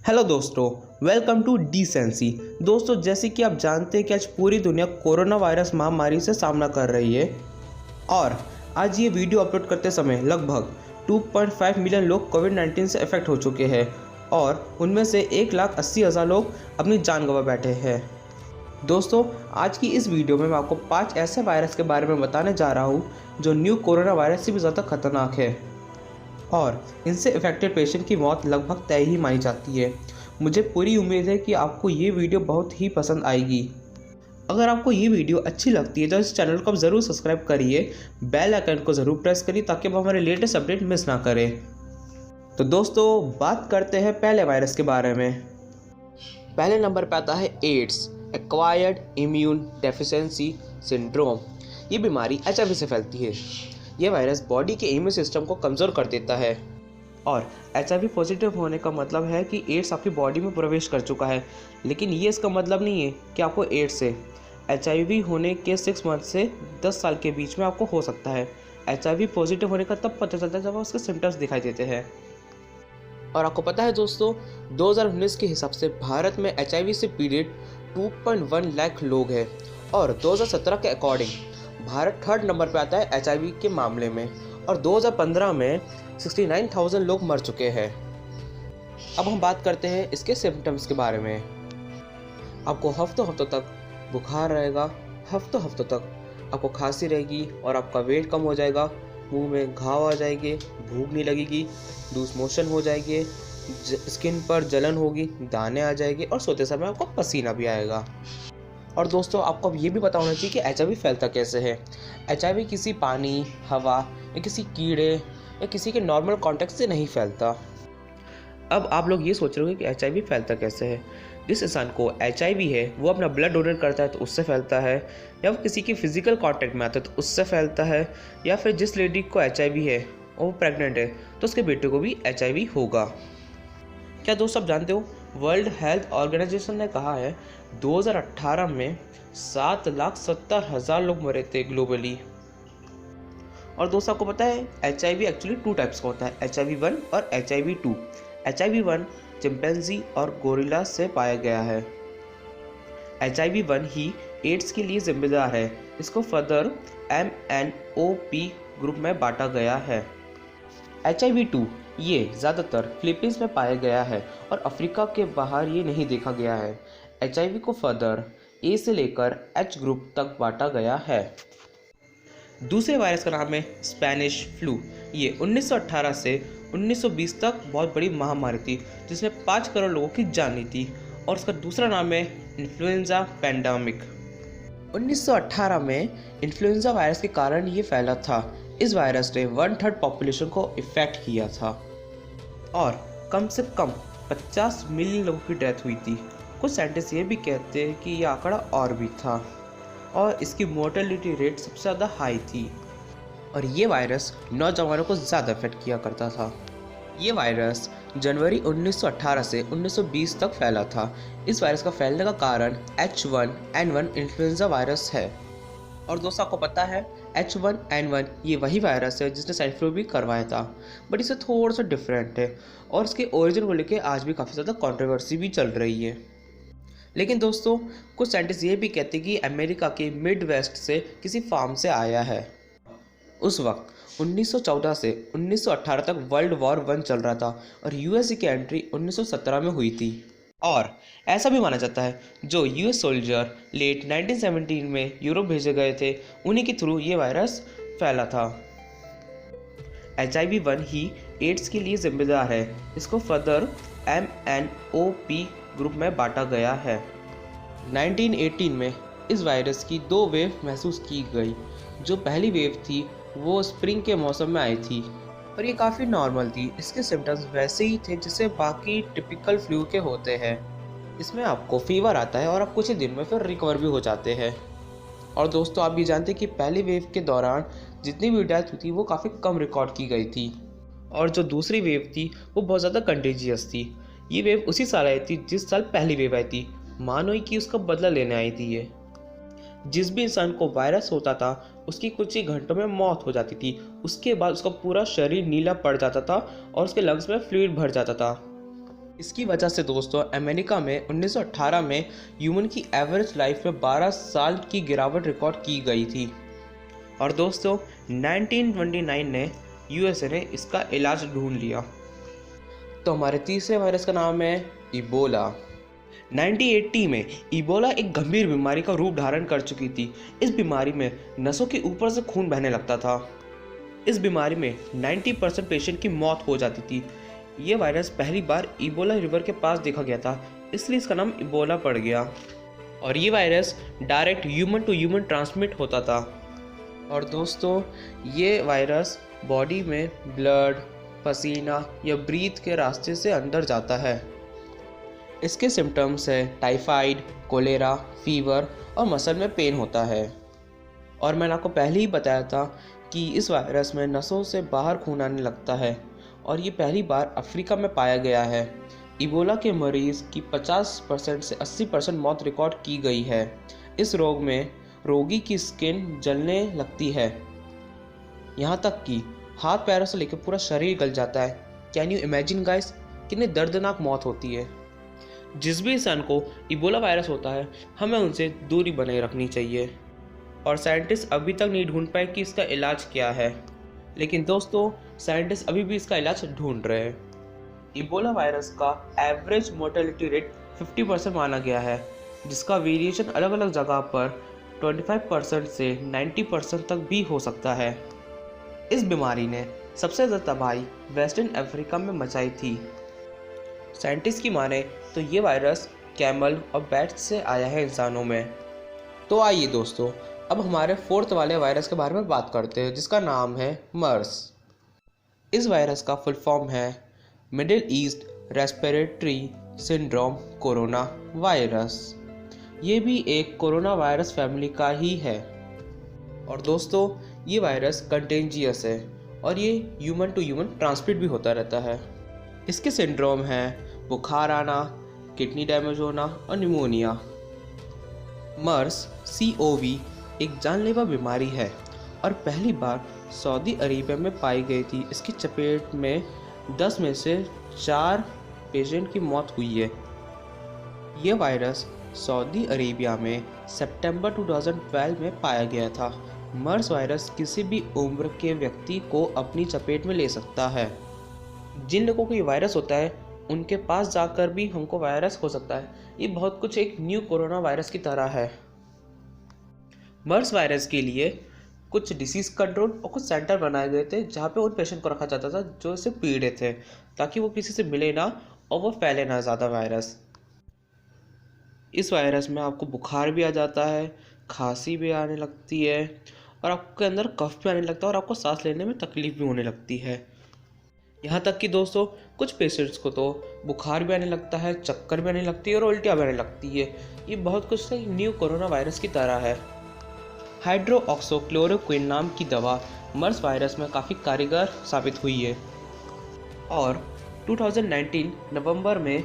Hello दोस्तों, welcome to decency. दोस्तों, जैसे कि आप जानते हैं कि आज पूरी दुनिया कोरोना वायरस महामारी से सामना कर रही है और आज ये वीडियो अपलोड करते समय लगभग 2.5 मिलियन लोग कोविड-19 से अफेक्ट हो चुके हैं और उनमें से 1,80,000 लोग अपनी जान गंवा बैठे हैं। दोस्तों, आज की इस वीडियो में मैं आपको 5 ऐसे वायरस के बारे में बताने जा रहा हूँ जो न्यू कोरोना वायरस से भी ज़्यादा खतरनाक है और इनसे अफेक्टेड पेशेंट की मौत लगभग तय ही मानी जाती है। मुझे पूरी उम्मीद है कि आपको ये वीडियो बहुत ही पसंद आएगी। अगर आपको ये वीडियो अच्छी लगती है तो इस चैनल को आप ज़रूर सब्सक्राइब करिए, बेल आइकन को ज़रूर प्रेस करिए ताकि आप हमारे लेटेस्ट अपडेट मिस ना करें। तो दोस्तों, बात करते हैं पहले वायरस के बारे में। पहले नंबर पर आता है AIDS, acquired immune deficiency syndrome. ये बीमारी HIV से फैलती है। ये वायरस बॉडी के इम्यून सिस्टम को कमज़ोर कर देता है और HIV पॉजिटिव होने का मतलब है कि एड्स आपकी बॉडी में प्रवेश कर चुका है, लेकिन ये इसका मतलब नहीं है कि आपको एड्स है। HIV होने के 6 मंथ से 10 साल के बीच में आपको हो सकता है। HIV पॉजिटिव होने का तब पता चलता है जब उसके सिम्टम्स दिखाई देते हैं। और आपको पता है दोस्तों, 2019 के हिसाब से भारत में HIV से पीड़ित 2.1 लाख लोग हैं और 2017 के अकॉर्डिंग भारत 3rd नंबर पर आता है HIV के मामले में और 2015 में 69,000 लोग मर चुके हैं। अब हम बात करते हैं इसके सिम्टम्स के बारे में। आपको हफ्तों तक बुखार रहेगा, हफ्तों तक आपको खांसी रहेगी और आपका वेट कम हो जाएगा, मुंह में घाव आ जाएंगे, भूख नहीं लगेगी, लूज मोशन हो जाएंगे, स्किन पर जलन होगी, दाने आ जाएंगे और सोते समय आपको पसीना भी आएगा। और दोस्तों, आपको अब ये भी पता होना चाहिए कि HIV फैलता कैसे है। HIV किसी पानी, हवा या किसी कीड़े या किसी के नॉर्मल कॉन्टैक्ट से नहीं फैलता। अब आप लोग ये सोच रहे हो कि HIV फैलता कैसे है। जिस इंसान को HIV है वो अपना ब्लड डोनेट करता है तो उससे फैलता है, या वो किसी के फिजिकल कॉन्टैक्ट में आता है तो उससे फैलता है, या फिर जिस लेडी को HIV है और वो प्रेग्नेंट है तो उसके बेटे को भी HIV होगा। क्या दोस्तों, आप जानते हो वर्ल्ड हेल्थ ऑर्गेनाइजेशन ने कहा है 2018 में 7,70,000 लोग मरे थे ग्लोबली। और दोस्तों, आपको पता है HIV एक्चुअली 2 टाइप्स का होता है, HIV-1 और HIV-2। HIV-1 चिंपैंजी और गोरिल्ला से पाया गया है। HIV-1 ही एड्स के लिए जिम्मेदार है। इसको फर्दर MNOP ग्रुप में बांटा गया है। HIV-2 ये ज़्यादातर फिलीपींस में पाया गया है और अफ्रीका के बाहर ये नहीं देखा गया है। HIV को फर्दर A से लेकर H ग्रुप तक बांटा गया है। दूसरे वायरस का नाम है स्पेनिश फ्लू। ये 1918 से 1920 तक बहुत बड़ी महामारी थी जिसने 5 करोड़ लोगों की जान ली थी और उसका दूसरा नाम है इन्फ्लुएंजा पैंडेमिक। 1918 में इन्फ्लुएंजा वायरस के कारण ये फैला था। इस वायरस ने 1/3 पॉपुलेशन को इफेक्ट किया था और कम से कम 50 मिलियन लोगों की डेथ हुई थी। कुछ साइंटिस्ट ये भी कहते हैं कि यह आंकड़ा और भी था और इसकी मोर्टेलिटी रेट सबसे ज़्यादा हाई थी और ये वायरस नौजवानों को ज़्यादा अफेक्ट किया करता था। ये वायरस जनवरी 1918 से 1920 तक फैला था। इस वायरस का फैलने का कारण H1N1 इन्फ्लुएंजा वायरस है। और दोस्तों, आपको पता है H1N1 ये वही वायरस है जिसने स्वाइन फ्लू भी करवाया था, बट इसे थोड़ा सा डिफरेंट है और इसके ओरिजिन को लेकर आज भी काफ़ी ज़्यादा कंट्रोवर्सी भी चल रही है। लेकिन दोस्तों, कुछ साइंटिस्ट ये भी कहते हैं कि अमेरिका के मिड वेस्ट से किसी फार्म से आया है। उस वक्त 1914 से 1918 तक वर्ल्ड वॉर 1 चल रहा था और USA की एंट्री 1917 में हुई थी। और ऐसा भी माना जाता है जो US सोल्जर लेट 1917 में यूरोप भेजे गए थे, उन्हीं के थ्रू ये वायरस फैला था। HIV-1 ही एड्स के लिए जिम्मेदार है। इसको फर्दर MNOP ग्रुप में बांटा गया है। 1918 में इस वायरस की 2 वेव महसूस की गई। जो पहली वेव थी वो स्प्रिंग के मौसम में आई थी और ये काफ़ी नॉर्मल थी। इसके सिम्टम्स वैसे ही थे जैसे बाकी टिपिकल फ्लू के होते हैं। इसमें आपको फीवर आता है और आप कुछ ही दिन में फिर रिकवर भी हो जाते हैं। और दोस्तों, आप भी जानते हैं कि पहली वेव के दौरान जितनी भी डेथ हुई थी वो काफ़ी कम रिकॉर्ड की गई थी और जो दूसरी वेव थी वो बहुत ज़्यादा कंटेजियस थी। ये वेव उसी साल आई थी जिस साल पहली वेव आई थी। मानो ही कि उसका बदला लेने आई थी ये। जिस भी इंसान को वायरस होता था उसकी कुछ ही घंटों में मौत हो जाती थी। उसके बाद उसका पूरा शरीर नीला पड़ जाता था और उसके लंग्स में फ्लूइड भर जाता था। इसकी वजह से दोस्तों अमेरिका में 1918 में ह्यूमन की एवरेज लाइफ में 12 साल की गिरावट रिकॉर्ड की गई थी। और दोस्तों 1929 ने यूएसए ने इसका इलाज ढूंढ लिया। तो हमारे तीसरे वायरस का नाम है इबोला। 1980 में इबोला एक गंभीर बीमारी का रूप धारण कर चुकी थी। इस बीमारी में नसों के ऊपर से खून बहने लगता था। इस बीमारी में 90% पेशेंट की मौत हो जाती थी। ये वायरस पहली बार इबोला रिवर के पास देखा गया था, इसलिए इसका नाम इबोला पड़ गया। और ये virus direct human to human transmit होता था। और दोस्तों ये वायरस बॉडी में ब्लड, पसीना या ब्रीथ के रास्ते से अंदर जाता है। इसके सिम्टम्स है टाइफाइड, कोलेरा, फीवर और मसल में पेन होता है। और मैंने आपको पहले ही बताया था कि इस वायरस में नसों से बाहर खून आने लगता है और ये पहली बार अफ्रीका में पाया गया है। इबोला के मरीज़ की 50% से 80% मौत रिकॉर्ड की गई है। इस रोग में रोगी की स्किन जलने लगती है, यहाँ तक कि हाथ पैरों से लेकर पूरा शरीर गल जाता है। कैन यू इमेजिन गाइस, कितनी दर्दनाक मौत होती है। जिस भी इंसान को इबोला वायरस होता है हमें उनसे दूरी बनाए रखनी चाहिए। और साइंटिस्ट अभी तक नहीं ढूंढ पाए कि इसका इलाज क्या है, लेकिन दोस्तों साइंटिस्ट अभी भी इसका इलाज ढूंढ रहे हैं। इबोला वायरस का एवरेज मोर्टेलिटी रेट 50% माना गया है, जिसका वेरिएशन अलग अलग जगह पर 25% से 90% तक भी हो सकता है। इस बीमारी ने सबसे ज़्यादा तबाही वेस्टर्न अफ्रीका में मचाई थी। साइंटिस्ट की माने तो ये वायरस कैमल और बैट से आया है इंसानों में। तो आइए दोस्तों अब हमारे फोर्थ वाले वायरस के बारे में बात करते हैं, जिसका नाम है मर्स। इस वायरस का फुल फॉर्म है middle east respiratory syndrome corona virus. ये भी एक कोरोना वायरस फैमिली का ही है। और दोस्तों ये वायरस कंटेंजियस है और ये ह्यूमन टू ह्यूमन ट्रांसमिट भी होता रहता है। इसके सिंड्रोम हैं बुखार आना, किडनी डैमेज होना और निमोनिया। मर्स COV एक जानलेवा बीमारी है और पहली बार सऊदी अरेबिया में पाई गई थी। इसकी चपेट में 10 में से 4 पेशेंट की मौत हुई है। यह वायरस सऊदी अरेबिया में सितंबर 2012 में पाया गया था। मर्स वायरस किसी भी उम्र के व्यक्ति को अपनी चपेट में ले सकता है। जिन लोगों को ये वायरस होता है उनके पास जाकर भी हमको वायरस हो सकता है। ये बहुत कुछ एक न्यू कोरोना वायरस की तरह है। मर्स वायरस के लिए कुछ डिसीज़ कंट्रोल और कुछ सेंटर बनाए गए थे जहाँ पे उन पेशेंट को रखा जाता था जो इससे पीड़ित थे, ताकि वो किसी से मिले ना और वो फैले ना ज़्यादा वायरस। इस वायरस में आपको बुखार भी आ जाता है, खांसी भी आने लगती है और आपके अंदर कफ भी आने लगता है और आपको सांस लेने में तकलीफ भी होने लगती है। यहाँ तक कि दोस्तों कुछ पेशेंट्स को तो बुखार भी आने लगता है, चक्कर भी आने लगती है और उल्टियाँ भी आने लगती है। ये बहुत कुछ न्यू कोरोना वायरस की तरह है। हाइड्रोक्सीक्लोरोक्विन नाम की दवा मर्स वायरस में काफ़ी कारगर साबित हुई है और 2019 नवंबर में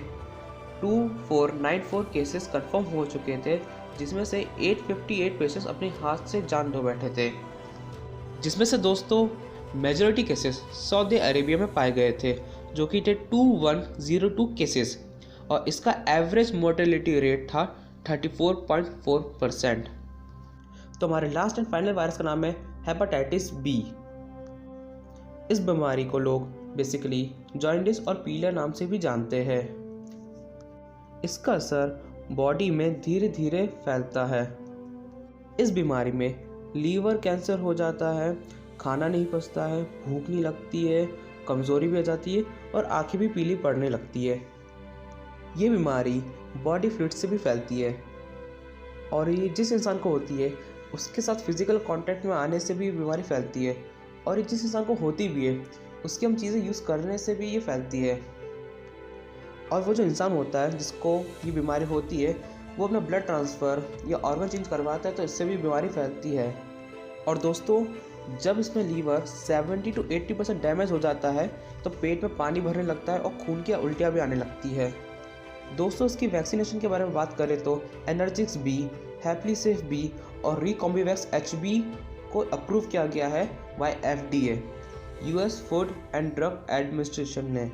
2494 केसेस कंफर्म हो चुके थे, जिसमें से 858 पेशेंट्स अपने हाथ से जान दे बैठे थे। जिसमें से दोस्तों मेजॉरिटी केसेस सऊदी अरेबिया में पाए गए थे, जो कि थे 2102 केसेस और इसका एवरेज मोर्टेलिटी रेट था 34.4%। तो हमारे लास्ट एंड फाइनल वायरस का नाम है हेपेटाइटिस बी। इस बीमारी को लोग बेसिकली जॉन्डिस और पीलिया नाम से भी जानते हैं। इसका असर बॉडी में धीरे धीरे फैलता है। इस बीमारी में लीवर कैंसर हो जाता है, खाना नहीं पचता है, भूख नहीं लगती है, कमज़ोरी भी आ जाती है और आंखें भी पीली पड़ने लगती है। ये बीमारी बॉडी फ्लूइड से भी फैलती है और ये जिस इंसान को होती है उसके साथ फिजिकल कांटेक्ट में आने से भी बीमारी फैलती है और ये जिस इंसान को होती भी है उसकी हम चीज़ें यूज़ करने से भी ये फैलती है। और वो जो इंसान होता है जिसको ये बीमारी होती है वो अपना ब्लड ट्रांसफ़र या ऑर्गन चेंज करवाता है तो इससे भी बीमारी फैलती है। और दोस्तों जब इसमें लीवर 70 to 80% डैमेज हो जाता है तो पेट में पानी भरने लगता है और खून की उल्टियाँ भी आने लगती है। दोस्तों इसकी वैक्सीनेशन के बारे में बात करें तो एनर्जिक्स बी, हैप्लीसेफ बी और रिकॉम्बिवैक्स HB को अप्रूव किया गया है by FDA, US food and drug administration ने।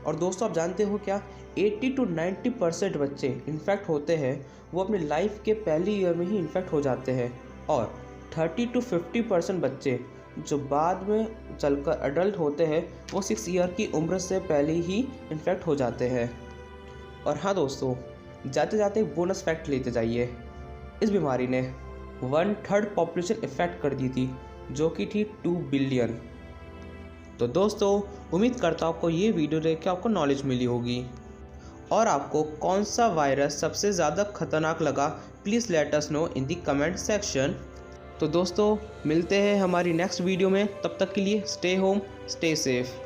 और दोस्तों आप जानते हो क्या, 80 to 90% बच्चे इन्फेक्ट होते हैं वो अपनी लाइफ के पहले ईयर में ही इन्फेक्ट हो जाते हैं, और 30 to 50% बच्चे जो बाद में चलकर अडल्ट होते हैं वो 6 ईयर की उम्र से पहले ही इन्फेक्ट हो जाते हैं। और हाँ दोस्तों, जाते जाते एक बोनस फैक्ट लेते जाइए। इस बीमारी ने 1/3 पॉपुलेशन इफेक्ट कर दी थी, जो कि थी 2 बिलियन। तो दोस्तों उम्मीद करता हूँ आपको ये वीडियो देख के आपको नॉलेज मिली होगी। और आपको कौन सा वायरस सबसे ज़्यादा खतरनाक लगा, please let us know in the comment section. तो दोस्तों मिलते हैं हमारी नेक्स्ट वीडियो में, तब तक के लिए स्टे होम स्टे सेफ।